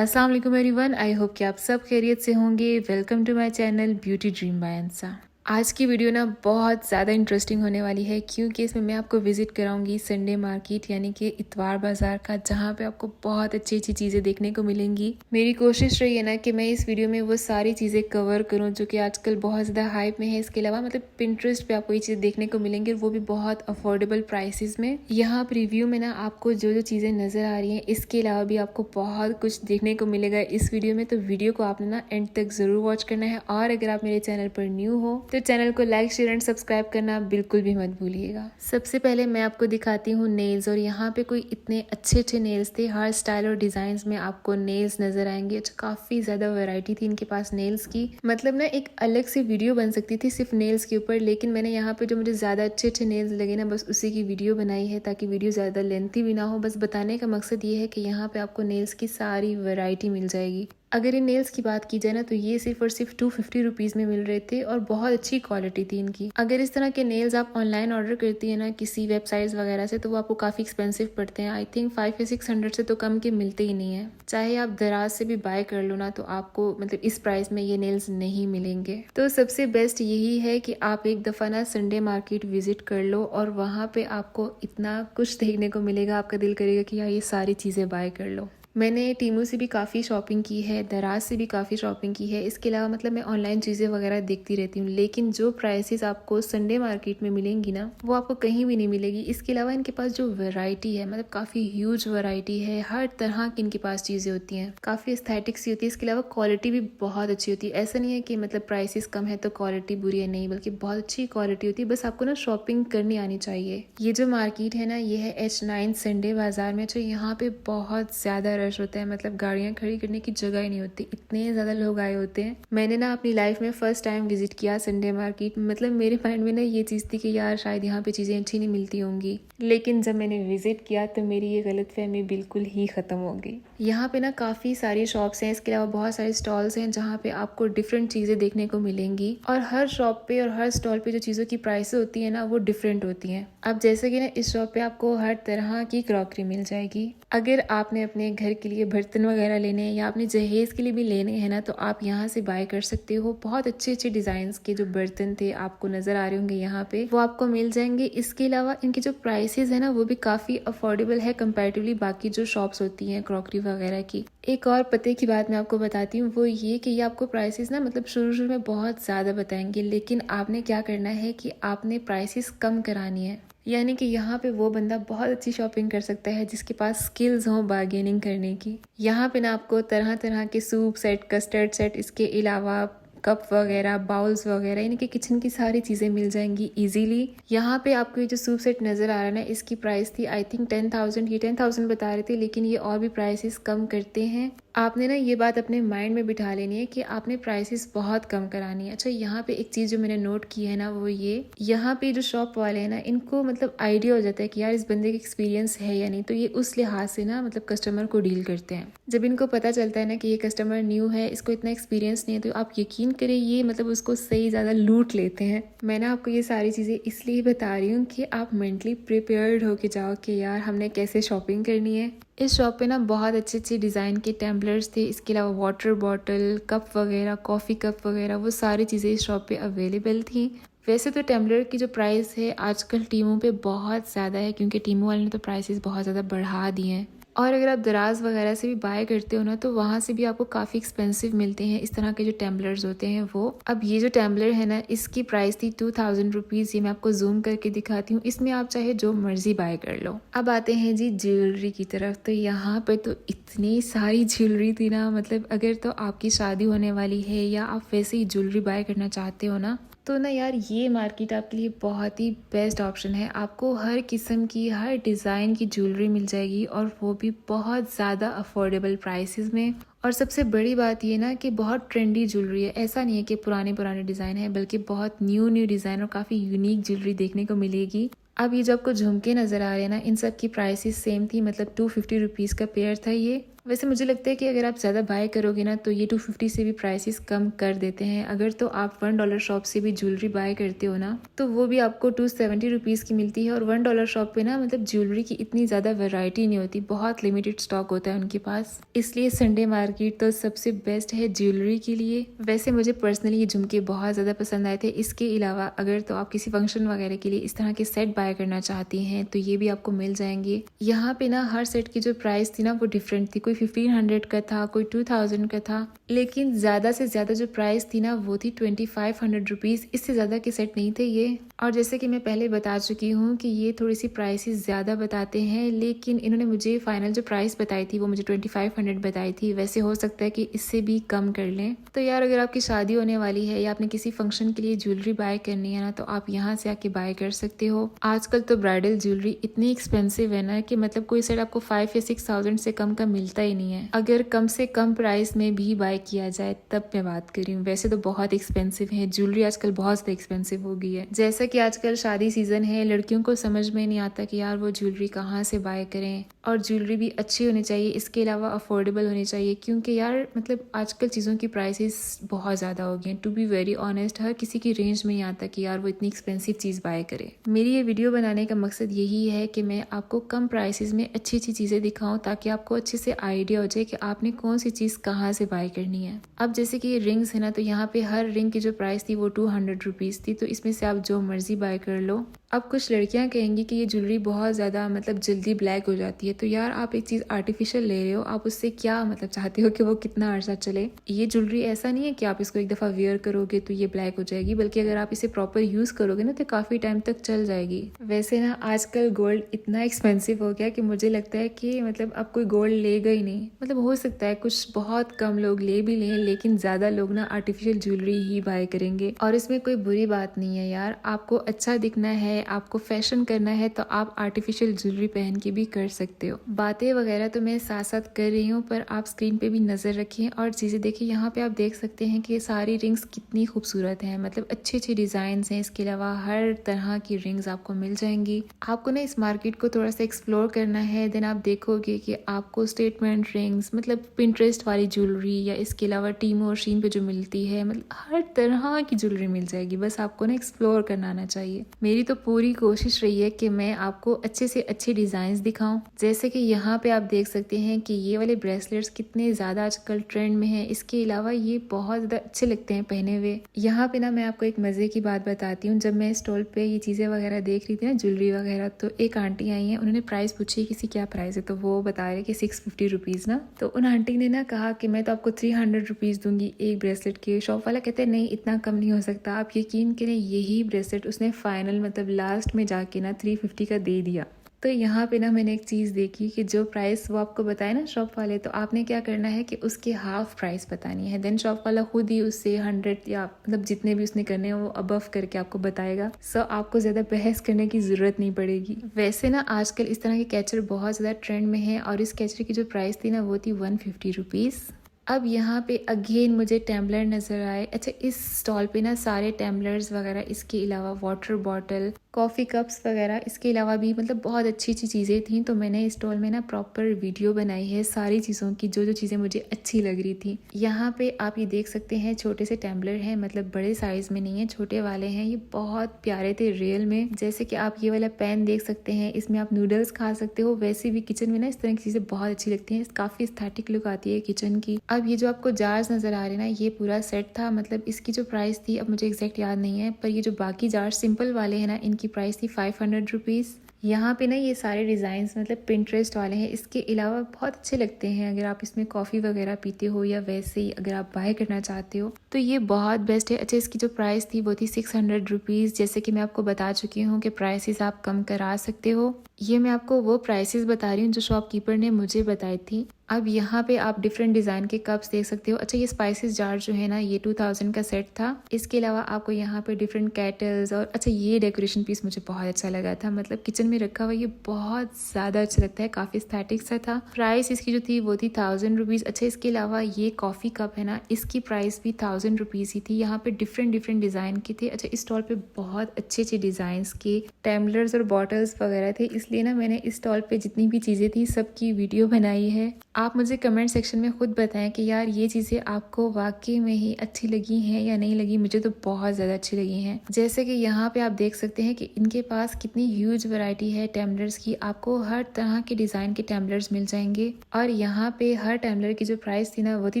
अस्सलाम वालेकुम everyone, I hope कि आप सब खैरियत से होंगे। Welcome to my channel beauty dream by Ansa. आज की वीडियो ना बहुत ज़्यादा इंटरेस्टिंग होने वाली है क्योंकि इसमें मैं आपको विजिट कराऊंगी संडे मार्केट यानी कि इतवार बाज़ार का, जहां पे आपको बहुत अच्छी अच्छी चीज़ें देखने को मिलेंगी। मेरी कोशिश रही है ना कि मैं इस वीडियो में वो सारी चीज़ें कवर करूं जो कि आजकल बहुत ज़्यादा हाइप में है। इसके अलावा मतलब पिंटरेस्ट पे आपको ये चीज़ देखने को मिलेंगी और वो भी बहुत अफोर्डेबल प्राइसेस में। यहाँ पर रिव्यू में ना आपको जो जो चीज़ें नज़र आ रही हैं, इसके अलावा भी आपको बहुत कुछ देखने को मिलेगा इस वीडियो में। तो वीडियो को आपने ना एंड तक ज़रूर वॉच करना है और अगर आप मेरे चैनल पर न्यू हो तो चैनल को लाइक शेयर एंड सब्सक्राइब करना बिल्कुल भी मत भूलिएगा। सबसे पहले मैं आपको दिखाती हूँ नेल्स, और यहाँ पे कोई इतने अच्छे अच्छे नेल्स थे। हर स्टाइल और डिजाइन में आपको नेल्स नजर आएंगे। अच्छा, काफी ज्यादा वैरायटी थी इनके पास नेल्स की। मतलब ना एक अलग से वीडियो बन सकती थी सिर्फ नेल्स के ऊपर, लेकिन मैंने यहाँ पे जो मुझे ज्यादा अच्छे अच्छे नेल्स लगे ना, बस उसी की वीडियो बनाई है ताकि वीडियो ज्यादा लेंथी भी ना हो। बस बताने का मकसद ये है कि यहाँ पे आपको नेल्स की सारी वैरायटी मिल जाएगी। अगर इन नेल्स की बात की जाए ना, तो ये सिर्फ और सिर्फ 250 रुपीज़ में मिल रहे थे और बहुत अच्छी क्वालिटी थी इनकी। अगर इस तरह के नेल्स आप ऑनलाइन ऑर्डर करती है ना किसी वेबसाइट्स वगैरह से, तो वो आपको काफ़ी एक्सपेंसिव पड़ते हैं। आई थिंक 500 या 600 से तो कम के मिलते ही नहीं है। चाहे आप दराज से भी बाय कर लो ना, तो आपको मतलब इस प्राइस में ये नेल्स नहीं मिलेंगे। तो सबसे बेस्ट यही है कि आप एक दफ़ा ना संडे मार्केट विजिट कर लो और वहाँ पे आपको इतना कुछ देखने को मिलेगा, आपका दिल करेगा कि यार ये सारी चीज़ें बाय कर लो। मैंने टीमू से भी काफ़ी शॉपिंग की है, दराज से भी काफ़ी शॉपिंग की है। इसके अलावा मतलब मैं ऑनलाइन चीज़ें वगैरह देखती रहती हूँ, लेकिन जो प्राइसेस आपको संडे मार्केट में मिलेंगी ना, वो आपको कहीं भी नहीं मिलेगी। इसके अलावा इनके पास जो वैरायटी है, मतलब काफ़ी ह्यूज वैरायटी है। हर तरह की इनके पास चीज़ें होती हैं, काफ़ी एस्थेटिक सी होती है। इसके अलावा क्वालिटी भी बहुत अच्छी होती है। ऐसा नहीं है कि मतलब प्राइसेस कम है तो क्वालिटी बुरी है, नहीं, बल्कि बहुत अच्छी क्वालिटी होती है। बस आपको ना शॉपिंग करनी आनी चाहिए। ये जो मार्केट है ना, ये है H9 संडे बाजार में। तो यहाँ पे बहुत ज़्यादा रश होता है, मतलब गाड़ियां खड़ी करने की जगह ही नहीं होती, इतने ज्यादा लोग आए होते हैं। मैंने ना अपनी लाइफ में फर्स्ट टाइम विजिट किया संडे मार्केट। मतलब मेरे माइंड में ना ये चीज थी कि यार शायद यहाँ पे चीजें अच्छी नहीं मिलती होंगी, लेकिन जब मैंने विजिट किया तो मेरी ये गलतफहमी बिल्कुल ही खत्म हो गई। यहाँ पे ना काफी सारी शॉप्स हैं, इसके अलावा बहुत सारे स्टॉल्स हैं जहाँ पे आपको डिफरेंट चीजें देखने को मिलेंगी। और हर शॉप पे और हर स्टॉल पे जो चीजों की प्राइस होती है ना, वो डिफरेंट होती हैं। अब जैसे कि ना इस शॉप पे आपको हर तरह की क्रॉकरी मिल जाएगी। अगर आपने अपने घर के लिए बर्तन वगैरह लेने हैं या अपने जहेज के लिए भी लेने हैं ना, तो आप यहाँ से बाय कर सकते हो। बहुत अच्छे अच्छे डिजाइन के जो बर्तन थे आपको नजर आ रहे होंगे यहाँ पे, वो आपको मिल जाएंगे। इसके अलावा इनकी जो प्राइसेस है ना, वो भी काफी अफोर्डेबल है कंपैरेटिवली बाकी जो शॉप्स होती हैं क्रॉकरी वगैरह की। एक और पते की बात मैं आपको बताती हूँ, वो ये कि ये आपको प्राइसेस ना मतलब शुरू में बहुत ज्यादा बताएंगे, लेकिन आपने क्या करना है कि आपने प्राइसेस कम करानी है। यानी कि यहाँ पे वो बंदा बहुत अच्छी शॉपिंग कर सकता है जिसके पास स्किल्स हो बार्गेनिंग करने की। यहाँ पे ना आपको तरह तरह के सूप सेट, कस्टर्ड सेट, इसके अलावा कप वगैरह, बाउल्स वगैरह, यानी कि किचन की सारी चीज़ें मिल जाएंगी इजीली। यहाँ पे आपको ये जो सूप सेट नज़र आ रहा है ना, इसकी प्राइस थी आई थिंक 10,000। ये 10,000 बता रहे थे, लेकिन ये और भी प्राइसेस कम करते हैं। आपने ना ये बात अपने माइंड में बिठा लेनी है कि आपने प्राइसेस बहुत कम करानी है। अच्छा, यहाँ पे एक चीज़ जो मैंने नोट की है ना, वो ये यहाँ पे जो शॉप वाले हैं ना, इनको मतलब आइडिया हो जाता है कि यार इस बंदे का एक्सपीरियंस है या नहीं, तो ये उस लिहाज से ना मतलब कस्टमर को डील करते हैं। जब इनको पता चलता है ना कि ये कस्टमर न्यू है, इसको इतना एक्सपीरियंस नहीं है, तो आप यकीन करें ये मतलब उसको सही ज़्यादा लूट लेते हैं। मैं ना आपको ये सारी चीज़ें इसलिए बता रही हूँ कि आप मेंटली प्रिपेयर्ड होके जाओ कि यार हमने कैसे शॉपिंग करनी है। इस शॉप पे ना बहुत अच्छे अच्छे डिज़ाइन के टेम्पलर्स थे। इसके अलावा वाटर बॉटल, कप वगैरह, कॉफ़ी कप वगैरह, वो सारी चीज़ें इस शॉप पे अवेलेबल थी। वैसे तो टेम्पलर की जो प्राइस है आजकल टीमों पे बहुत ज़्यादा है, क्योंकि टीमों वाले ने तो प्राइसेस बहुत ज़्यादा बढ़ा दिए हैं। और अगर आप दराज वगैरह से भी बाय करते हो ना, तो वहाँ से भी आपको काफ़ी एक्सपेंसिव मिलते हैं इस तरह के जो टेम्बलर्स होते हैं वो। अब ये जो टेम्बलर है ना, इसकी प्राइस थी 2,000 रुपीज़। ये मैं आपको जूम करके दिखाती हूँ। इसमें आप चाहे जो मर्जी बाय कर लो। अब आते हैं जी ज्वेलरी की तरफ। तो यहाँ पर तो इतनी सारी ज्वेलरी थी ना, मतलब अगर तो आपकी शादी होने वाली है या आप वैसे ही ज्वेलरी बाय करना चाहते हो ना, तो ना यार ये मार्केट आपके लिए बहुत ही बेस्ट ऑप्शन है। आपको हर किस्म की, हर डिज़ाइन की ज्वेलरी मिल जाएगी, और वो भी बहुत ज़्यादा अफोर्डेबल प्राइसेस में। और सबसे बड़ी बात ये ना कि बहुत ट्रेंडी ज्वेलरी है। ऐसा नहीं है कि पुराने पुराने डिज़ाइन है, बल्कि बहुत न्यू न्यू डिज़ाइन और काफ़ी यूनिक ज्वेलरी देखने को मिलेगी। अब ये जो आपको झुमके नज़र आ रहे हैं ना, इन सब की प्राइसेस सेम थी, मतलब 250 रुपीज़ का पेयर था ये। वैसे मुझे लगता है कि अगर आप ज़्यादा बाय करोगे ना तो ये 250 से भी प्राइसेस कम कर देते हैं। अगर तो आप $1 शॉप से भी ज्वेलरी बाय करते हो ना तो वो भी आपको 270 रुपीज़ की मिलती है। और $1 शॉप पे ना मतलब ज्वेलरी की इतनी ज़्यादा वैरायटी नहीं होती, बहुत लिमिटेड स्टॉक होता है उनके पास। इसलिए संडे मार्केट तो सबसे बेस्ट है ज्वेलरी के लिए। वैसे मुझे पर्सनली ये झुमके बहुत ज़्यादा पसंद आए थे। इसके अलावा अगर तो आप किसी फंक्शन वगैरह के लिए इस तरह के सेट बाय करना चाहती हैं तो ये भी आपको मिल जाएंगे। यहाँ पे ना हर सेट की जो प्राइस थी ना वो डिफरेंट थी। कोई 1500 का था, कोई 2000 का था, लेकिन ज़्यादा से ज़्यादा जो प्राइस थी ना वो थी 2500 रुपीज़। इससे ज़्यादा के सेट नहीं थे ये। और जैसे कि मैं पहले बता चुकी हूँ कि ये थोड़ी सी प्राइसेस ज़्यादा बताते हैं, लेकिन इन्होंने मुझे फाइनल जो प्राइस बताई थी वो मुझे 2500 बताई थी। वैसे हो सकता है कि इससे भी कम कर लें। तो यार अगर आपकी शादी होने वाली है या आपने किसी फंक्शन के लिए ज्वेलरी बाय करनी है ना तो आप यहाँ से आके बाय कर सकते हो। आजकल तो ब्राइडल ज्वेलरी इतनी एक्सपेंसिव है ना कि मतलब कोई सेट आपको 5 या 6000 से कम का मिलता ही नहीं है। अगर कम से कम प्राइस में भी बाय किया जाए तब मैं बात कर रही हूँ। वैसे तो बहुत एक्सपेंसिव है ज्वेलरी, आजकल बहुत ज़्यादा एक्सपेंसिव हो गई है। जैसा कि आजकल शादी सीजन है, लड़कियों को समझ में नहीं आता कि यार वो ज्वेलरी कहाँ से बाय करें। और ज्वेलरी भी अच्छी होनी चाहिए, इसके अलावा अफोर्डेबल होनी चाहिए, क्योंकि यार मतलब आजकल चीज़ों की प्राइसेस बहुत ज़्यादा हो गई हैं। टू बी वेरी ऑनेस्ट, हर किसी की रेंज में नहीं आता कि यार वो इतनी एक्सपेंसिव चीज़ बाय करे। मेरी ये वीडियो बनाने का मकसद यही है कि मैं आपको कम प्राइसेस में अच्छी अच्छी चीज़ें दिखाऊं ताकि आपको अच्छे से आइडिया हो जाए कि आपने कौन सी चीज़ कहाँ से बाय करनी है। अब जैसे कि ये रिंग्स है ना, तो यहाँ पे हर रिंग की जो प्राइस थी वो 200 रुपीज़ थी। तो इसमें से आप जो मर्जी बाय कर लो। अब कुछ लड़कियां कहेंगी कि ये ज्वेलरी बहुत ज़्यादा मतलब जल्दी ब्लैक हो जाती है। तो यार आप एक चीज़ आर्टिफिशियल ले रहे हो, आप उससे क्या मतलब चाहते हो कि वो कितना अर्सा चले। ये ज्वेलरी ऐसा नहीं है कि आप इसको एक दफ़ा वेयर करोगे तो ये ब्लैक हो जाएगी, बल्कि अगर आप इसे प्रॉपर यूज़ करोगे ना तो काफ़ी टाइम तक चल जाएगी। वैसे ना आजकल गोल्ड इतना एक्सपेंसिव हो गया कि मुझे लगता है कि मतलब अब कोई गोल्ड लेगा ही नहीं। मतलब हो सकता है कुछ बहुत कम लोग ले भी लें, लेकिन ज़्यादा लोग ना आर्टिफिशियल ज्वेलरी ही बाय करेंगे। और इसमें कोई बुरी बात नहीं है यार, आपको अच्छा दिखना है, आपको फैशन करना है तो आप आर्टिफिशियल ज्वेलरी पहन के भी कर सकते हो। बातें वगैरह तो मैं साथ साथ कर रही हूँ, पर आप स्क्रीन पे भी नजर रखें और चीजें देखिए। यहाँ पे आप देख सकते हैं कि ये सारी रिंग्स कितनी खूबसूरत हैं, मतलब अच्छे अच्छे डिजाइन हैं। इसके अलावा हर तरह की रिंग्स आपको मिल जाएंगी। आपको ना इस मार्केट को थोड़ा सा एक्सप्लोर करना है, देन आप देखोगे कि आपको स्टेटमेंट रिंग्स, मतलब पिंटरेस्ट वाली ज्वेलरी, या इसके अलावा टीमो और शीन पे जो मिलती है, मतलब हर तरह की ज्वेलरी मिल जाएगी। बस आपको ना एक्सप्लोर करना आना चाहिए। मेरी तो पूरी कोशिश रही है कि मैं आपको अच्छे से अच्छे डिजाइन दिखाऊं। जैसे कि यहाँ पे आप देख सकते हैं कि ये वाले ब्रेसलेट्स कितने ज्यादा आजकल ट्रेंड में हैं। इसके अलावा ये बहुत ज्यादा अच्छे लगते हैं पहने हुए। यहाँ पे ना मैं आपको एक मजे की बात बताती हूँ। जब मैं स्टॉल पे ये चीजें वगैरह देख रही थी ना, ज्वेलरी वगैरह, तो एक आंटी आई है, उन्होंने प्राइस पूछी किसी क्या प्राइस है, तो वो बता रहे कि 650 रुपीज ना। तो उन आंटी ने ना कहा कि मैं तो आपको 300 रुपीज दूंगी एक ब्रेसलेट के। शॉप वाला कहते हैं नहीं, इतना कम नहीं हो सकता। आप यकीन करें, यही ब्रेसलेट उसने फाइनल मतलब लास्ट में जाके ना 350 का दे दिया। तो यहाँ पे ना मैंने एक चीज़ देखी कि जो प्राइस वो आपको बताए ना शॉप वाले, तो आपने क्या करना है कि उसके हाफ प्राइस बतानी है। देन शॉप वाला खुद ही उससे 100 या मतलब जितने भी उसने करने हैं वो अबव करके आपको बताएगा। सो आपको ज़्यादा बहस करने की ज़रूरत नहीं पड़ेगी। वैसे ना आजकल इस तरह के कैचर बहुत ज़्यादा ट्रेंड में है, और इस कैचर की जो प्राइस थी ना वो थी 150 रुपीज़। अब यहाँ पे अगेन मुझे टैम्बलर नज़र आए। अच्छा, इस स्टॉल पे ना सारे टैम्बलर्स वगैरह, इसके अलावा वाटर बॉटल, कॉफ़ी कप्स वगैरह, इसके अलावा भी मतलब बहुत अच्छी अच्छी चीज़ें थी। तो मैंने इस स्टॉल में ना प्रॉपर वीडियो बनाई है सारी चीज़ों की, जो जो चीज़ें मुझे अच्छी लग रही थी। यहाँ पे आप ये देख सकते हैं छोटे से टैम्बलर हैं, मतलब बड़े साइज़ में नहीं है, छोटे वाले हैं। ये बहुत प्यारे थे रियल में। जैसे कि आप ये वाला पैन देख सकते हैं, इसमें आप नूडल्स खा सकते हो। वैसे भी किचन में ना इस तरह की चीज़ें बहुत अच्छी लगती हैं, काफ़ी एस्थेटिक लुक आती है किचन की। अब ये जो आपको जार्स नज़र आ रहे हैं ना, ये पूरा सेट था। मतलब इसकी जो प्राइस थी अब मुझे एग्जैक्ट याद नहीं है, पर ये जो बाकी जार्स सिंपल वाले हैं ना, इनकी प्राइस थी 500 रुपीज़। यहाँ पे ना ये सारे डिज़ाइंस मतलब पिंटरेस्ट वाले हैं। इसके अलावा बहुत अच्छे लगते हैं अगर आप इसमें कॉफ़ी वगैरह पीते हो, या वैसे ही अगर आप बाय करना चाहते हो तो ये बहुत बेस्ट है। अच्छा, इसकी जो प्राइस थी वो थी 600 रुपीज़। जैसे कि मैं आपको बता चुकी हूँ कि प्राइसेस आप कम करा सकते हो। ये मैं आपको वो प्राइसेस बता रही हूँ जो शॉपकीपर ने मुझे बताई थी। अब यहाँ पे आप डिफरेंट डिज़ाइन के कप्स देख सकते हो। अच्छा, ये स्पाइसेस जार जो है ना, ये 2000 का सेट था। इसके अलावा आपको यहाँ पे डिफरेंट कैटल्स, और अच्छा ये डेकोरेशन पीस मुझे बहुत अच्छा लगा था, मतलब किचन में रखा हुआ ये बहुत ज़्यादा अच्छा लगता है, काफ़ी एस्थेटिक सा था। प्राइस इसकी जो थी वो थी 1000 रुपीज़। अच्छा, इसके अलावा ये कॉफ़ी कप है ना, इसकी प्राइस भी 1000 रुपीज़ ही थी। यहाँ पे डिफरेंट डिफरेंट डिज़ाइन के थे। अच्छा, इस स्टॉल पे बहुत अच्छे अच्छे डिज़ाइन के टैम्बलर्स और बॉटल्स वगैरह थे, इसलिए ना मैंने इस स्टॉल पे जितनी भी चीज़ें थी सबकी वीडियो बनाई है। आप मुझे कमेंट सेक्शन में खुद बताएं कि यार ये चीज़ें आपको वाकई में ही अच्छी लगी हैं या नहीं लगी। मुझे तो बहुत ज़्यादा अच्छी लगी हैं। जैसे कि यहाँ पे आप देख सकते हैं कि इनके पास कितनी ह्यूज वैरायटी है टैम्बलर्स की। आपको हर तरह के डिज़ाइन के टैम्बलर्स मिल जाएंगे और यहाँ पे हर टैम्बलर की जो प्राइस थी ना वो थी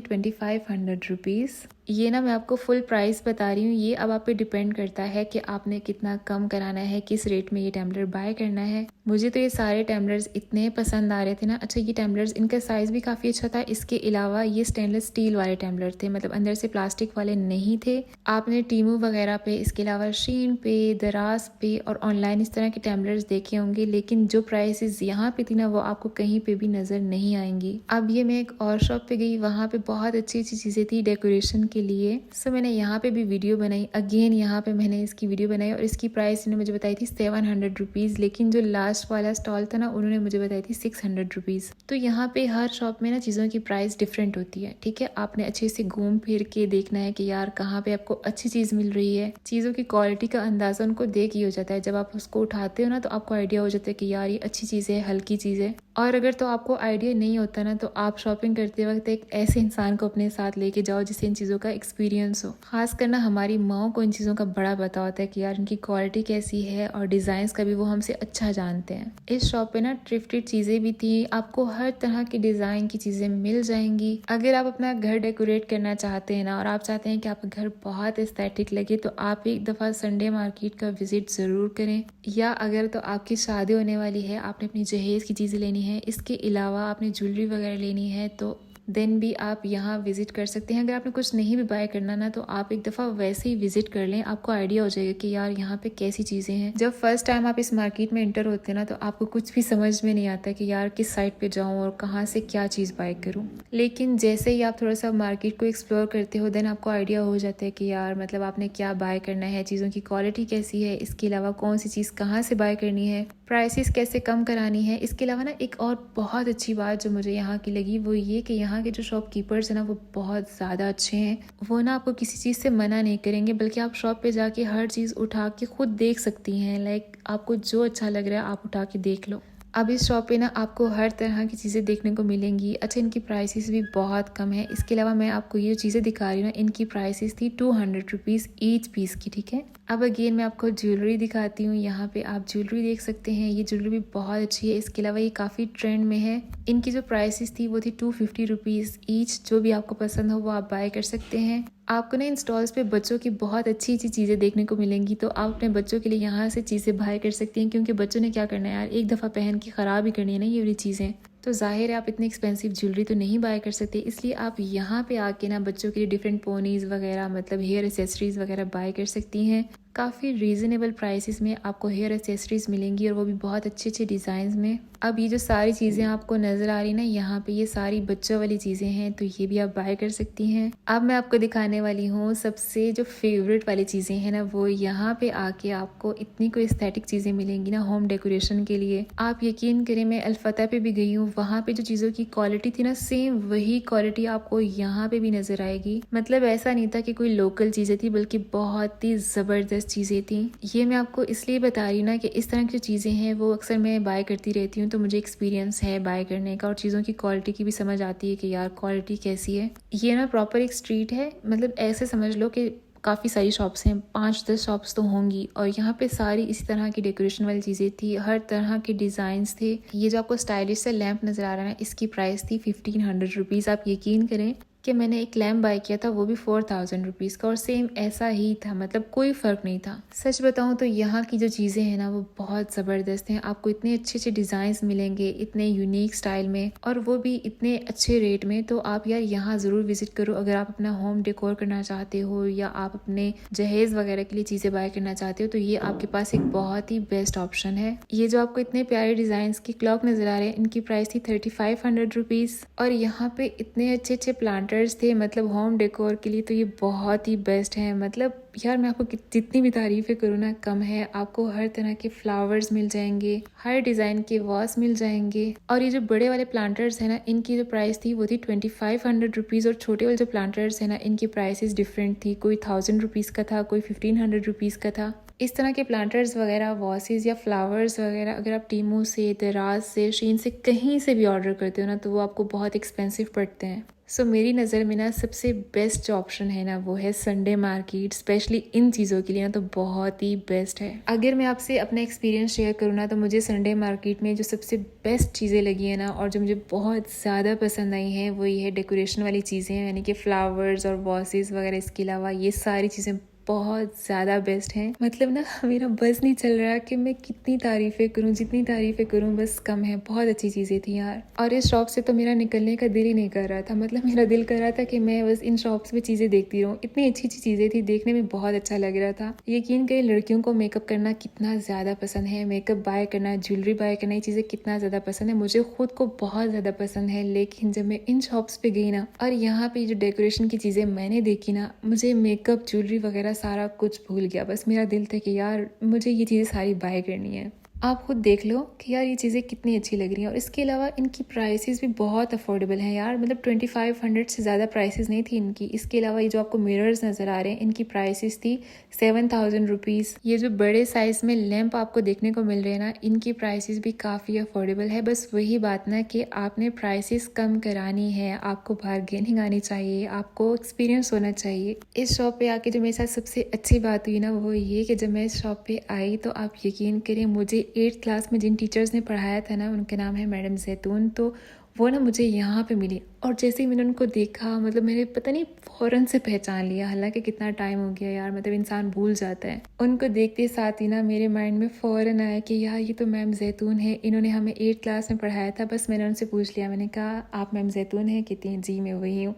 2500 रुपीज़। ये ना मैं आपको फुल प्राइस बता रही हूँ, ये अब आप पे डिपेंड करता है कि आपने कितना कम कराना है, किस रेट में ये टैम्बलर बाय करना है। मुझे तो ये सारे टैम्बलर्स इतने पसंद आ रहे थे ना। अच्छा, ये टैम्बलर्स इनका साइज़ भी काफ़ी अच्छा था। इसके अलावा ये स्टेनलेस स्टील वाले टैम्बलर थे, मतलब अंदर से प्लास्टिक वाले नहीं थे। आपने टीमू वगैरह पे, इसके अलावा शीन पे, दराज पे और ऑनलाइन इस तरह के टैम्बलर्स देखे होंगे, लेकिन जो प्राइसेस यहाँ पे थी ना वो आपको कहीं पे भी नज़र नहीं आएंगी। अब ये मैं एक और शॉप पे गई, वहाँ पे बहुत अच्छी अच्छी चीज़ें थी डेकोरेशन के लिए। सो मैंने यहाँ पे भी वीडियो बनाई। अगेन यहाँ पे मैंने इसकी वीडियो बनाई और इसकी प्राइस इन्होंने मुझे बताई थी 700 रुपीज़, लेकिन जो लास्ट वाला स्टॉल था ना उन्होंने मुझे बताई थी 600 रुपीज़। तो यहाँ पे हर शॉप में ना चीज़ों की प्राइस डिफरेंट होती है, ठीक है। आपने अच्छे से घूम फिर के देखना है कि यार कहाँ पे आपको अच्छी चीज़ मिल रही है। चीज़ों की क्वालिटी का अंदाज़ा उनको देख ही हो जाता है। जब आप उसको उठाते हो ना तो आपको आइडिया हो जाता है कि यार ये अच्छी चीज़ है, हल्की चीज़ है। और अगर तो आपको आइडिया नहीं होता ना तो आप शॉपिंग करते वक्त एक ऐसे इंसान को अपने साथ लेके जाओ जिससे इन चीज़ों का एक्सपीरियंस हो। खास करना हमारी माओ को इन चीज़ों का बड़ा पता होता है कि यार इनकी क्वालिटी कैसी है और डिज़ाइंस का भी वो हमसे अच्छा जानते हैं। इस शॉप पे ना थ्रिफ्टेड चीज़ें भी थी। आपको हर तरह की डिज़ाइन की चीज़ें मिल जाएंगी। अगर आप अपना घर डेकोरेट करना चाहते हैं ना और आप चाहते हैं कि आपका घर बहुत एस्थेटिक लगे तो आप एक दफ़ा संडे मार्केट का विजिट ज़रूर करें। या अगर तो आपकी शादी होने वाली है, आपने अपनी जहेज़ की चीज़ें लेनी है, इसके अलावा आपने ज्वेलरी वगैरह लेनी है तो देन भी आप यहाँ विजिट कर सकते हैं। अगर आपने कुछ नहीं भी बाय करना ना तो आप एक दफ़ा वैसे ही विजिट कर लें, आपको आइडिया हो जाएगा कि यार यहाँ पे कैसी चीज़ें हैं। जब फर्स्ट टाइम आप इस मार्केट में एंटर होते हैं ना तो आपको कुछ भी समझ में नहीं आता कि यार किस साइड पे जाऊँ और कहाँ से क्या चीज़ बाय करूँ। लेकिन जैसे ही आप थोड़ा सा मार्केट को एक्सप्लोर करते हो देन आपको आइडिया हो जाता है कि यार मतलब आपने क्या बाय करना है, चीज़ों की क्वालिटी कैसी है, इसके अलावा कौन सी चीज़ कहाँ से बाय करनी है, प्राइसेस कैसे कम करानी है। इसके अलावा ना एक और बहुत अच्छी बात जो मुझे यहाँ की लगी वो ये कि यहाँ के जो शॉपकीपर्स हैं ना वो बहुत ज़्यादा अच्छे हैं। वो ना आपको किसी चीज़ से मना नहीं करेंगे, बल्कि आप शॉप पे जाके हर चीज़ उठा के खुद देख सकती हैं। लाइक आपको जो अच्छा लग रहा है आप उठा के देख लो। अब इस शॉप पे ना आपको हर तरह की चीज़ें देखने को मिलेंगी। अच्छा, इनकी प्राइसेस भी बहुत कम है। इसके अलावा मैं आपको ये चीज़ें दिखा रही हूँ ना, इनकी प्राइसेस थी 200 रुपीज़ ईच पीस की, ठीक है। अब अगेन मैं आपको ज्वेलरी दिखाती हूँ। यहाँ पे आप ज्वेलरी देख सकते हैं, ये ज्वेलरी भी बहुत अच्छी है। इसके अलावा ये काफ़ी ट्रेंड में है। इनकी जो प्राइसेस थी वो थी 250 रुपीज़ ईच। जो भी आपको पसंद हो वो आप बाय कर सकते हैं। आपको ना इन स्टॉल्स पे बच्चों की बहुत अच्छी अच्छी चीज़ें देखने को मिलेंगी, तो आप अपने बच्चों के लिए यहाँ से चीज़ें बाय कर सकती हैं, क्योंकि बच्चों ने क्या करना है यार, एक दफ़ा पहन के ख़राब ही करनी है ना ये वाली चीज़ें। तो जाहिर है आप इतनी एक्सपेंसिव ज्वेलरी तो नहीं बाय कर सकते, इसलिए आप यहाँ पे आके ना बच्चों के लिए डिफरेंट पोनीज़ वगैरह, मतलब हेयर एसेसरीज़ वगैरह बाय कर सकती हैं। काफ़ी रीज़नेबल प्राइसेस में आपको हेयर एसेसरीज़ मिलेंगी और वो भी बहुत अच्छे अच्छे डिज़ाइंस में। अब ये जो सारी चीज़ें आपको नज़र आ रही ना यहाँ पे, ये सारी बच्चों वाली चीज़ें हैं, तो ये भी आप बाय कर सकती हैं। अब मैं आपको दिखाने वाली हूँ सबसे जो फेवरेट वाली चीज़ें हैं ना, वो यहाँ पे आके आपको इतनी कोई एस्थेटिक चीज़ें मिलेंगी ना होम डेकोरेशन के लिए। आप यकीन करें, मैं अल्फता पे भी गई हूँ, वहाँ पे जो चीज़ों की क्वालिटी थी ना सेम वही क्वालिटी आपको यहाँ पे भी नज़र आएगी। मतलब ऐसा नहीं था कि कोई लोकल चीज़ें थी, बल्कि बहुत ही ज़बरदस्त चीज़ें थी। ये मैं आपको इसलिए बता रही हूँ ना कि इस तरह की जो चीज़ें हैं वो अक्सर मैं बाय करती रहती हूँ, तो मुझे एक्सपीरियंस है बाय करने का और चीज़ों की क्वालिटी की भी समझ आती है कि यार क्वालिटी कैसी है। ये ना प्रॉपर एक स्ट्रीट है, मतलब ऐसे समझ लो कि काफ़ी सारी शॉप्स हैं, 5-10 शॉप्स तो होंगी, और यहाँ पे सारी इसी तरह की डेकोरेशन वाली चीज़ें थी, हर तरह के डिज़ाइंस थे। ये जो आपको स्टाइलिश सा लैंप नज़र आ रहा है ना, इसकी प्राइस थी 1500 रुपीज़। आप यकीन करें कि मैंने एक लैम्प बाय किया था, वो भी 4000 रुपीज़ का, और सेम ऐसा ही था, मतलब कोई फ़र्क नहीं था। सच बताऊं तो यहाँ की जो चीज़ें हैं ना वो बहुत ज़बरदस्त हैं। आपको इतने अच्छे अच्छे डिज़ाइंस मिलेंगे, इतने यूनिक स्टाइल में, और वो भी इतने अच्छे रेट में। तो आप यार यहाँ ज़रूर विजिट करो अगर आप अपना होम डेकोर करना चाहते हो या आप अपने जहेज़ वगैरह के लिए चीज़ें बाय करना चाहते हो, तो ये आपके पास एक बहुत ही बेस्ट ऑप्शन है। ये जो आपको इतने प्यारे डिज़ाइंस की क्लॉक नज़र आ रहे हैं, इनकी प्राइस थी 3500 रुपीज़। और यहाँ पे इतने अच्छे अच्छे प्लांटर्स थे, मतलब होम डेकोर के लिए तो ये बहुत ही बेस्ट है। मतलब यार मैं आपको जितनी भी तारीफ़ें करूँ ना कम है। आपको हर तरह के फ्लावर्स मिल जाएंगे, हर डिज़ाइन के वॉस मिल जाएंगे, और ये जो बड़े वाले प्लांटर्स हैं ना, इनकी जो प्राइस थी वो थी 2500 रुपीज़, और छोटे वाले जो प्लांटर्स हैं ना, इनकी प्राइसेस डिफरेंट थी। कोई 1000 रुपीज़ का था, कोई 1500 रुपीज़ का था। इस तरह के प्लांटर्स वगैरह, वॉसेस या फ्लावर्स वगैरह अगर आप टीमू से, दराज से, शीन से, कहीं से भी ऑर्डर करते हो ना तो वो आपको बहुत एक्सपेंसिव पड़ते हैं। सो मेरी नज़र में ना सबसे बेस्ट जो ऑप्शन है ना वो है संडे मार्केट। स्पेशली इन चीज़ों के लिए ना तो बहुत ही बेस्ट है। अगर मैं आपसे अपना एक्सपीरियंस शेयर करूँ ना तो मुझे संडे मार्केट में जो सबसे बेस्ट चीज़ें लगी हैं ना और जो मुझे बहुत ज़्यादा पसंद आई हैं वो ये है डेकोरेशन वाली चीज़ें, यानी कि फ्लावर्स और वॉसेस वगैरह। इसके अलावा ये सारी चीज़ें बहुत ज़्यादा बेस्ट हैं। मतलब ना मेरा बस नहीं चल रहा कि मैं कितनी तारीफ़ें करूं, जितनी तारीफ़ें करूं बस कम है। बहुत अच्छी चीज़ें थी यार। और इस शॉप से तो मेरा निकलने का दिल ही नहीं कर रहा था। मतलब मेरा दिल कर रहा था कि मैं बस इन शॉप्स में चीज़ें देखती रहूं। इतनी अच्छी अच्छी चीज़ें थी, देखने में बहुत अच्छा लग रहा था। यकीन करें लड़कियों को मेकअप करना कितना ज़्यादा पसंद है, मेकअप बाय करना, ज्वेलरी बाय करना, ये चीज़ें कितना ज़्यादा पसंद है। मुझे खुद को बहुत ज़्यादा पसंद है। लेकिन जब मैं इन शॉप्स पे गई ना और यहाँ पे जो डेकोरेशन की चीज़ें मैंने देखी ना, मुझे मेकअप, ज्वेलरी वगैरह सारा कुछ भूल गया। बस मेरा दिल था कि यार मुझे ये चीज़ें सारी बाय करनी है। आप खुद देख लो कि यार ये चीज़ें कितनी अच्छी लग रही हैं। और इसके अलावा इनकी प्राइसेस भी बहुत अफोर्डेबल हैं यार। मतलब 2500 से ज़्यादा प्राइसेस नहीं थी इनकी। इसके अलावा ये जो आपको मिरर्स नज़र आ रहे हैं इनकी प्राइसेस थी 7000 रुपीज़। ये जो बड़े साइज़ में लैंप आपको देखने को मिल रहे हैं ना, इनकी प्राइसेस भी काफ़ी अफोर्डेबल है। बस वही बात ना कि आपने प्राइसेस कम करानी है, आपको बार्गेनिंग आनी चाहिए, आपको एक्सपीरियंस होना चाहिए। इस शॉप पे आके जो मेरे साथ सबसे अच्छी बात हुई ना वो ये कि जब मैं इस शॉप पे आई तो आप यकीन करें मुझे 8th क्लास में जिन टीचर्स ने पढ़ाया था ना उनके नाम है मैडम जैतून, तो वो ना मुझे यहाँ पे मिली। और जैसे ही मैंने उनको देखा मतलब मैंने पता नहीं फ़ौरन से पहचान लिया। हालांकि कितना टाइम हो गया यार, मतलब इंसान भूल जाता है। उनको देखते साथ ही ना मेरे माइंड में फ़ौरन आया कि यार ये तो मैम जैतून है, इन्होंने हमें 8th क्लास में पढ़ाया था। बस मैंने उनसे पूछ लिया, मैंने कहा आप मैम जैतून हैं? कहती हैं जी मैं वही हूँ।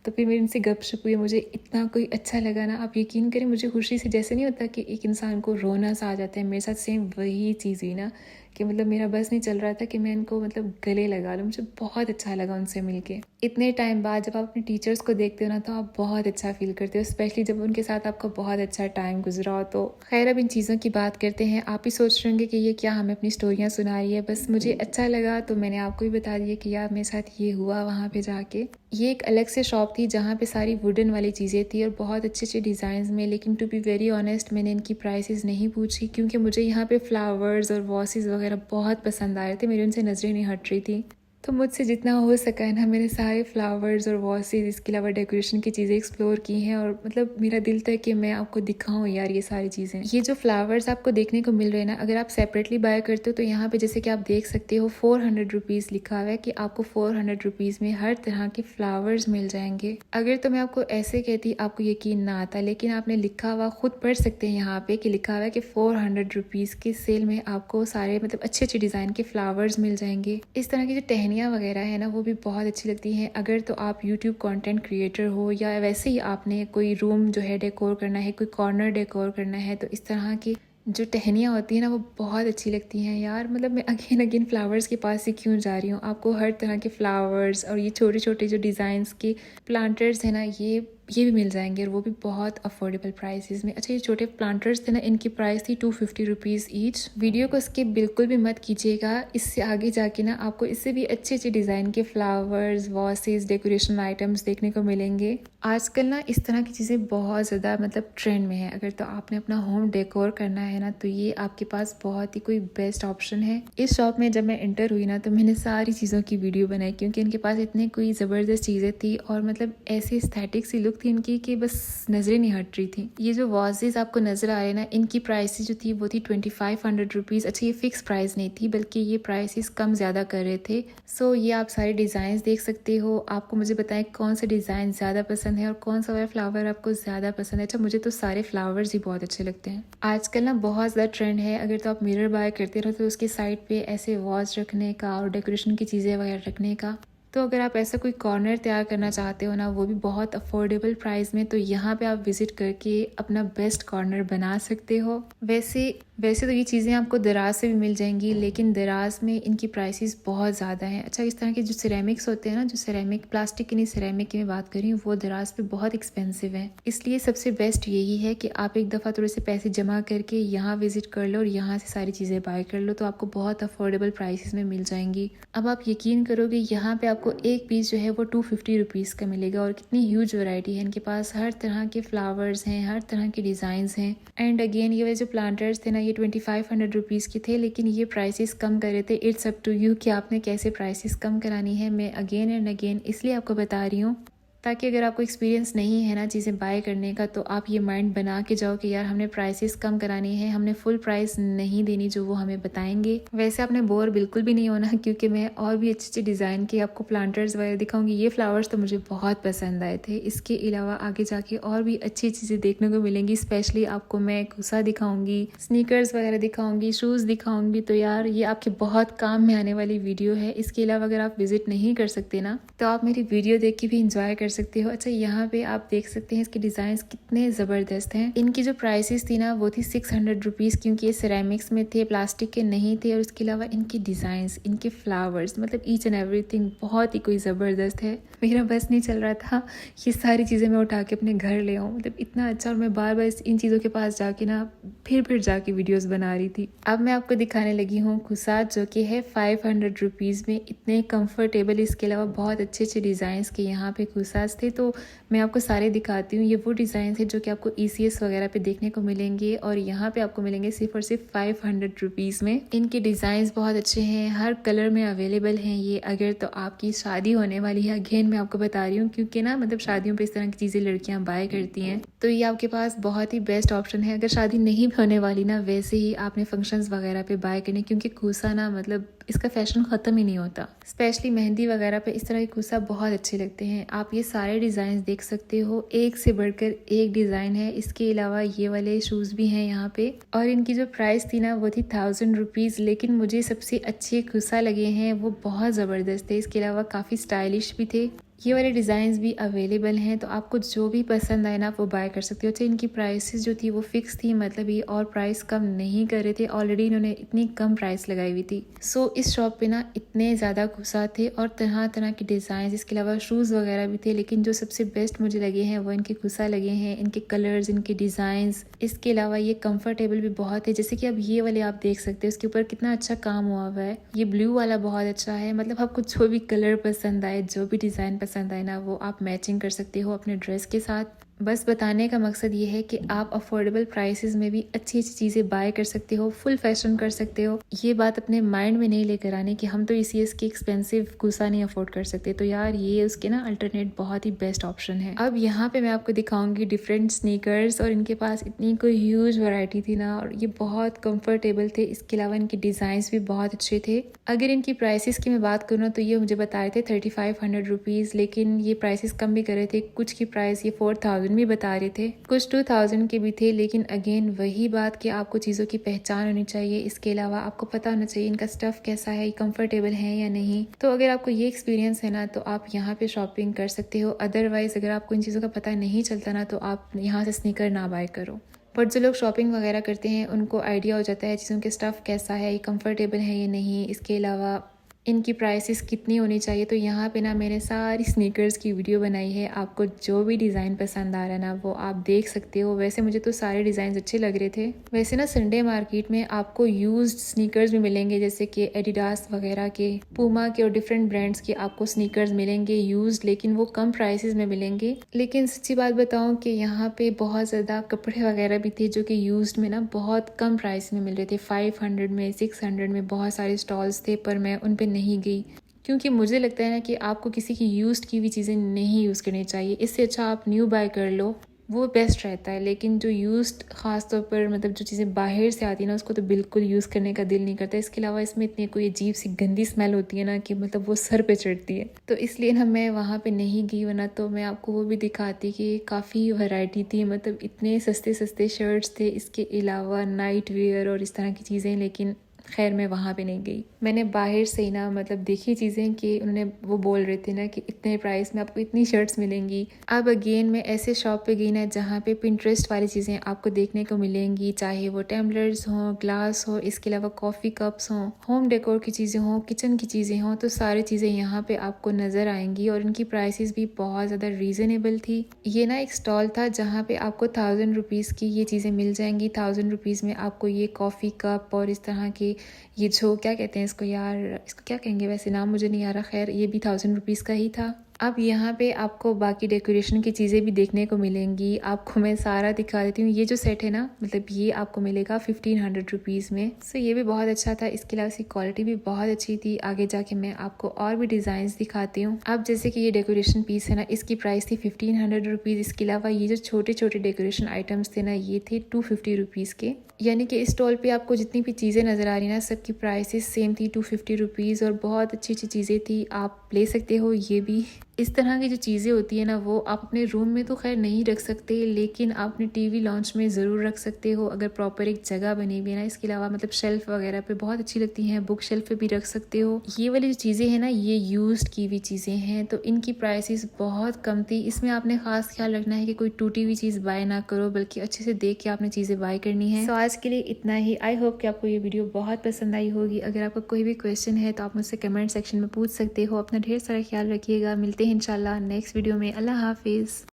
तो फिर मेरी उनसे गपशप हुई। मुझे इतना कोई अच्छा लगा ना, आप यकीन करें मुझे खुशी से, जैसे नहीं होता कि एक इंसान को रोना सा आ जाता है, मेरे साथ सेम वही चीज़ हुई ना कि मतलब मेरा बस नहीं चल रहा था कि मैं इनको मतलब गले लगा लूँ। मुझे बहुत अच्छा लगा उनसे मिलके। इतने टाइम बाद जब आप अपने टीचर्स को देखते हो ना तो आप बहुत अच्छा फील करते हो, स्पेशली जब उनके साथ आपका बहुत अच्छा टाइम गुजरा हो। तो खैर अब इन चीज़ों की बात करते हैं। आप ही सोच रहे होंगे कि ये क्या हमें अपनी स्टोरियाँ सुना रही है। बस मुझे अच्छा लगा तो मैंने आपको भी बता दिया कि यार मेरे साथ ये हुआ वहाँ पे जाके। ये एक अलग से शॉप थी जहाँ पे सारी वुडन वाली चीज़ें थी और बहुत अच्छे अच्छे डिज़ाइंस में। लेकिन टू बी वेरी ऑनेस्ट मैंने इनकी प्राइसेस नहीं पूछी क्योंकि मुझे यहाँ पे फ्लावर्स और वॉसेस वगैरह बहुत पसंद आ रहे थे। मेरी उनसे नज़रें नहीं हट रही थी। तो मुझसे जितना हो सका है ना मैंने सारे फ्लावर्स और वॉसेस, इसके अलावा डेकोरेशन की चीज़ें एक्सप्लोर की हैं। और मतलब मेरा दिल था कि मैं आपको दिखाऊं यार ये सारी चीज़ें। ये जो फ्लावर्स आपको देखने को मिल रहे हैं ना, अगर आप सेपरेटली बाय करते हो तो यहाँ पे जैसे कि आप देख सकते हो 400 रुपीज़ लिखा हुआ है कि आपको 400 रुपीज़ में हर तरह के फ्लावर्स मिल जाएंगे। अगर तो मैं आपको ऐसे कहती आपको यकीन ना आता, लेकिन आपने लिखा हुआ खुद पढ़ सकते हैं यहाँ पे कि लिखा हुआ है कि 400 रुपीज़ की सेल में आपको सारे मतलब अच्छे अच्छे डिज़ाइन के फ्लावर्स मिल जाएंगे। इस तरह की जो टहनियाँ वगैरह है ना वो भी बहुत अच्छी लगती हैं। अगर तो आप यूट्यूब कंटेंट क्रिएटर हो या वैसे ही आपने कोई रूम जो है डेकोर करना है, कोई कॉर्नर डेकोर करना है, तो इस तरह की जो टहनियाँ होती हैं ना वो बहुत अच्छी लगती हैं यार। मतलब मैं अगेन अगेन फ्लावर्स के पास ही क्यों जा रही हूँ। आपको हर तरह के फ्लावर्स और ये छोटे छोटे जो डिज़ाइंस के प्लांटर्स हैं ना ये भी मिल जाएंगे और वो भी बहुत अफोर्डेबल प्राइसेस में। अच्छा ये छोटे प्लांटर्स थे ना, इनकी प्राइस थी 250 रुपीज़ ईच। वीडियो को स्किप बिल्कुल भी मत कीजिएगा, इससे आगे जाके ना आपको इससे भी अच्छे अच्छे डिज़ाइन के फ्लावर्स, वॉसेस, डेकोरेशन आइटम्स देखने को मिलेंगे। आजकल ना इस तरह की चीज़ें बहुत ज़्यादा मतलब ट्रेंड में है। अगर तो आपने अपना होम डेकोर करना है ना तो ये आपके पास बहुत ही कोई बेस्ट ऑप्शन है। इस शॉप में जब मैं एंटर हुई ना तो मैंने सारी चीज़ों की वीडियो बनाई क्योंकि इनके पास इतने कोई ज़बरदस्त चीज़ें थी और मतलब ऐसी एस्थेटिक सी लुक थी इनकी कि बस नजरें नहीं हट रही थी। ये जो वॉसेस आपको नजर आ रहे हैं ना, इनकी प्राइसेस जो थी वो थी 2500 रुपीज़। अच्छा ये फिक्स प्राइस नहीं थी बल्कि ये प्राइसेस कम ज़्यादा कर रहे थे। सो ये आप सारे डिज़ाइन देख सकते हो। आपको मुझे बताएं कौन सा डिज़ाइन ज़्यादा पसंद है और कौन सा वाला फ्लावर आपको ज़्यादा पसंद है। अच्छा मुझे तो सारे फ्लावर्स ही बहुत अच्छे लगते हैं। आजकल ना बहुत ज़्यादा ट्रेंड है, अगर तो आप मिरर बाय करते रहो तो उसके साइड पे ऐसे वॉच रखने का और डेकोरेशन की चीज़ें वगैरह रखने का। तो अगर आप ऐसा कोई कॉर्नर तैयार करना चाहते हो ना, वो भी बहुत अफोर्डेबल प्राइस में, तो यहाँ पे आप विजिट करके अपना बेस्ट कॉर्नर बना सकते हो। वैसे तो ये चीज़ें आपको दराज से भी मिल जाएंगी, लेकिन दराज में इनकी प्राइसेस बहुत ज़्यादा हैं। अच्छा इस तरह के जो सिरेमिक्स होते हैं ना, जो सिरेमिक, प्लास्टिक की नहीं सिरेमिक की मैं बात कर रही हूँ, वो दराज पे बहुत एक्सपेंसिव है। इसलिए सबसे बेस्ट यही है कि आप एक दफ़ा थोड़े से पैसे जमा करके यहाँ विजिट कर लो और यहाँ से सारी चीज़ें बाय कर लो, तो आपको बहुत अफोर्डेबल प्राइसेस में मिल जाएंगी। अब आप यकीन करोगे यहाँ पे आपको आपको एक पीस जो है वो 250 रुपीज़ का मिलेगा। और कितनी ह्यूज वैरायटी है इनके पास, हर तरह के फ्लावर्स हैं, हर तरह के डिज़ाइंस हैं। एंड अगेन ये वाले जो प्लांटर्स थे ना, ये 2500 रुपीज़ के थे, लेकिन ये प्राइसेस कम कर रहे थे। इट्स अप टू यू कि आपने कैसे प्राइसेस कम करानी है। मैं अगेन एंड अगेन इसलिए आपको बता रही हूँ ताकि अगर आपको एक्सपीरियंस नहीं है ना चीज़ें बाय करने का, तो आप ये माइंड बना के जाओ कि यार हमने प्राइसेस कम करानी है, हमने फुल प्राइस नहीं देनी जो वो हमें बताएंगे। वैसे आपने बोर बिल्कुल भी नहीं होना, क्योंकि मैं और भी अच्छे अच्छे डिज़ाइन के आपको प्लांटर्स वगैरह दिखाऊंगी। ये फ्लावर्स तो मुझे बहुत पसंद आए थे। इसके अलावा आगे जाके और भी अच्छी चीज़ें देखने को मिलेंगी। स्पेशली आपको मैं कुसा दिखाऊंगी, स्नीकर्स वगैरह दिखाऊंगी, शूज़ दिखाऊंगी। तो यार ये आपके बहुत काम में आने वाली वीडियो है। इसके अलावा अगर आप विजिट नहीं कर सकते ना, तो आप मेरी वीडियो देख के भी इंजॉय कर सकते हो। अच्छा, यहाँ पे आप देख सकते हैं इसके डिजाइन्स कितने जबरदस्त हैं। इनकी जो प्राइसेस थी ना वो थी 600 रुपीज़, क्योंकि ये सिरेमिक्स में थे, प्लास्टिक के नहीं थे। और इसके अलावा इनके डिजाइन्स, इनके फ्लावर्स, मतलब ईच एंड एवरीथिंग बहुत ही कोई ज़बरदस्त है। मेरा बस नहीं चल रहा था ये सारी चीज़ें मैं उठा के अपने घर ले आऊँ, मतलब इतना अच्छा। और मैं बार बार इन चीज़ों के पास जाके ना फिर जाके वीडियोज़ बना रही थी। अब मैं आपको दिखाने लगी हूँ कुसात, जो कि है 500 रुपीज़ में, इतने कम्फर्टेबल। इसके अलावा बहुत अच्छे अच्छे डिज़ाइंस के यहाँ पे कुसास थे, तो मैं आपको सारे दिखाती हूँ। ये वो डिज़ाइन है जो कि आपको ECS वगैरह पे देखने को मिलेंगे, और यहाँ पे आपको मिलेंगे सिर्फ और सिर्फ 500 रुपीज़ में। इनके डिज़ाइंस बहुत अच्छे हैं, हर कलर में अवेलेबल हैं ये। अगर तो आपकी शादी होने वाली है, अगेन मैं आपको बता रही हूँ, क्योंकि ना मतलब शादियों पे इस तरह की चीज़ें लड़कियाँ बाय करती हैं, तो ये आपके पास बहुत ही बेस्ट ऑप्शन है। अगर शादी नहीं भी होने वाली ना, वैसे ही आपने फंक्शंस वगैरह पे बाय करने, क्योंकि कुसा ना मतलब इसका फैशन ख़त्म ही नहीं होता। स्पेशली मेहंदी वगैरह पे इस तरह के कुसा बहुत अच्छे लगते हैं। आप ये सारे डिज़ाइन देख सकते हो, एक से बढ़कर एक डिज़ाइन है। इसके अलावा ये वाले शूज़ भी हैं यहाँ पे, और इनकी जो प्राइस थी ना वो थी 1000 रुपीज़। लेकिन मुझे सबसे अच्छे कुसा लगे हैं, वो बहुत ज़बरदस्त थे। इसके अलावा काफ़ी स्टाइलिश भी थे। ये वाले डिज़ाइंस भी अवेलेबल हैं, तो आपको जो भी पसंद आए ना वो बाय कर सकते हो। अच्छा, इनकी प्राइसेस जो थी वो फिक्स थी, मतलब ये और प्राइस कम नहीं कर रहे थे। ऑलरेडी इन्होंने इतनी कम प्राइस लगाई हुई थी। सो इस शॉप पे ना इतने ज़्यादा कुसा थे और तरह तरह के डिज़ाइन। इसके अलावा शूज़ वगैरह भी थे, लेकिन जो सबसे बेस्ट मुझे लगे हैं वो इनके कुसा लगे हैं, इनके कलर्स, इनके डिज़ाइंस। इसके अलावा ये कंफर्टेबल भी बहुत है। जैसे कि अब ये वाले आप देख सकते हो, इसके ऊपर कितना अच्छा काम हुआ हुआ है। ये ब्लू वाला बहुत अच्छा है, मतलब आपको जो भी कलर पसंद आए, जो भी डिज़ाइन पसंद आए ना, वो आप मैचिंग कर सकते हो अपने ड्रेस के साथ। बस बताने का मकसद ये है कि आप अफोर्डेबल प्राइसेस में भी अच्छी अच्छी चीज़ें बाय कर सकते हो, फुल फैशन कर सकते हो। ये बात अपने माइंड में नहीं लेकर आने कि हम तो ECS की एक्सपेंसिव कुसा नहीं अफोर्ड कर सकते, तो यार ये उसके ना अल्टरनेट बहुत ही बेस्ट ऑप्शन है। अब यहाँ पे मैं आपको दिखाऊंगी डिफरेंट स्नीकर्स, और इनके पास इतनी कोई ह्यूज वैरायटी थी ना, और ये बहुत कंफर्टेबल थे। इसके अलावा इनके डिज़ाइंस भी बहुत अच्छे थे। अगर इनकी प्राइसेस की मैं बात करूँ तो ये मुझे बता रहे थे 3500 रुपीज़, लेकिन ये प्राइसेस कम भी कर रहे थे। कुछ की प्राइस ये 4000 भी बता रहे थे, कुछ 2000 के भी थे। लेकिन अगेन वही बात कि आपको चीज़ों की पहचान होनी चाहिए। इसके अलावा आपको पता होना चाहिए इनका स्टफ कैसा है, कंफर्टेबल है या नहीं। तो अगर आपको ये एक्सपीरियंस है ना, तो आप यहाँ पे शॉपिंग कर सकते हो। अदरवाइज अगर आपको इन चीज़ों का पता नहीं चलता ना, तो आप यहाँ से स्नीकर ना बाय करो। बट जो लोग शॉपिंग वगैरह करते हैं उनको आइडिया हो जाता है चीज़ों के स्टफ़ कैसा है, ये कंफर्टेबल है या नहीं। इसके अलावा इनकी प्राइसेस कितनी होनी चाहिए। तो यहाँ पे ना मैंने सारी स्नीकर्स की वीडियो बनाई है। आपको जो भी डिज़ाइन पसंद आ रहा है ना, वो आप देख सकते हो। वैसे मुझे तो सारे डिज़ाइन अच्छे लग रहे थे। वैसे ना संडे मार्केट में आपको यूज्ड स्नीकर्स भी मिलेंगे, जैसे कि एडिडास वगैरह के, पूमा के और डिफरेंट ब्रांड्स के आपको स्नीकर्स मिलेंगे यूज्ड, लेकिन वो कम प्राइसेस में मिलेंगे। लेकिन सच्ची बात बताऊँ कि यहाँ पे बहुत ज़्यादा कपड़े वगैरह भी थे जो कि यूज्ड में ना बहुत कम प्राइस में मिल रहे थे। 500 में, 600 में बहुत सारे स्टॉल्स थे, पर मैं उन पे नहीं गई, क्योंकि मुझे लगता है ना कि आपको किसी की यूज्ड की हुई चीज़ें नहीं यूज़ करनी चाहिए। इससे अच्छा आप न्यू बाय कर लो, वो बेस्ट रहता है। लेकिन जो यूज्ड ख़ास तौर पर मतलब जो चीज़ें बाहर से आती है ना, उसको तो बिल्कुल यूज़ करने का दिल नहीं करता। इसके अलावा इसमें इतनी कोई अजीब सी गंदी स्मेल होती है ना कि मतलब वो सर पे चढ़ती है। तो इसलिए ना मैं वहाँ पे नहीं गई, वरना तो मैं आपको वो भी दिखाती कि काफ़ी वैरायटी थी। मतलब इतने सस्ते सस्ते शर्ट्स थे, इसके अलावा नाइट वेयर और इस तरह की चीज़ें। लेकिन खैर मैं वहाँ पे नहीं गई। मैंने बाहर से ही ना मतलब देखी चीज़ें कि उन्होंने वो बोल रहे थे ना कि इतने प्राइस में आपको इतनी शर्ट्स मिलेंगी। अब अगेन मैं ऐसे शॉप पे गई ना जहाँ पे पिंटरेस्ट वाली चीज़ें आपको देखने को मिलेंगी, चाहे वो टम्बलर्स हों, ग्लास हो, इसके अलावा कॉफ़ी कप्स हों, होम डेकोर की चीज़ें हों, किचन की चीज़ें हों, तो सारी चीज़ें यहाँ पे आपको नज़र आएंगी। और इनकी प्राइसेस भी बहुत ज़्यादा रीज़नेबल थी। ये ना एक स्टॉल था जहाँ पे आपको 1000 रुपीज़ की ये चीज़ें मिल जाएंगी। 1000 रुपीज़ में आपको ये कॉफ़ी कप और इस तरह के ये जो क्या कहते हैं इसको यार, इसको क्या कहेंगे वैसे, नाम मुझे नहीं आ रहा, खैर ये भी 1000 रुपीज़ का ही था। अब यहाँ पे आपको बाकी डेकोरेशन की चीज़ें भी देखने को मिलेंगी, आपको मैं सारा दिखा देती हूँ। ये जो सेट है ना, मतलब ये आपको मिलेगा 1500 रुपीज़ में। सो ये भी बहुत अच्छा था, इसके अलावा इसकी क्वालिटी भी बहुत अच्छी थी। आगे जाके मैं आपको और भी डिज़ाइंस दिखाती हूँ। अब जैसे कि ये डेकोरेशन पीस है ना, इसकी प्राइस थी 1500 रुपीज़। इसके अलावा ये जो छोटे छोटे डेकोरेशन आइटम्स थे ना, ये थे 250 रुपीज़ के। यानी कि इस स्टॉल पे आपको जितनी भी चीज़ें नज़र आ रही ना, सबकी प्राइसेस सेम थी 250 रुपीज़, और बहुत अच्छी अच्छी चीज़ें थी, आप ले सकते हो। ये भी इस तरह की जो चीज़ें होती है ना, वो आप अपने रूम में तो खैर नहीं रख सकते, लेकिन आप अपने टीवी लॉन्च में ज़रूर रख सकते हो अगर प्रॉपर एक जगह बनी हुई है ना। इसके अलावा मतलब शेल्फ वगैरह पे बहुत अच्छी लगती हैं, बुक शेल्फ पे भी रख सकते हो। ये वाली जो चीज़ें हैं ना, ये यूज्ड की हुई चीज़ें हैं, तो इनकी प्राइसेस बहुत कम थी। इसमें आपने खास ख्याल रखना है कि कोई टूटी हुई चीज़ बाय ना करो, बल्कि अच्छे से देख के आपने चीज़ें बाय करनी है। तो आज के लिए इतना ही। आई होप कि आपको ये वीडियो बहुत पसंद आई होगी। अगर आपका कोई भी क्वेश्चन है तो आप मुझसे कमेंट सेक्शन में पूछ सकते हो। अपना ढेर सारा ख्याल रखिएगा। मिलते हैं इंशाल्लाह नेक्स्ट वीडियो में। अल्लाह हाफिज़।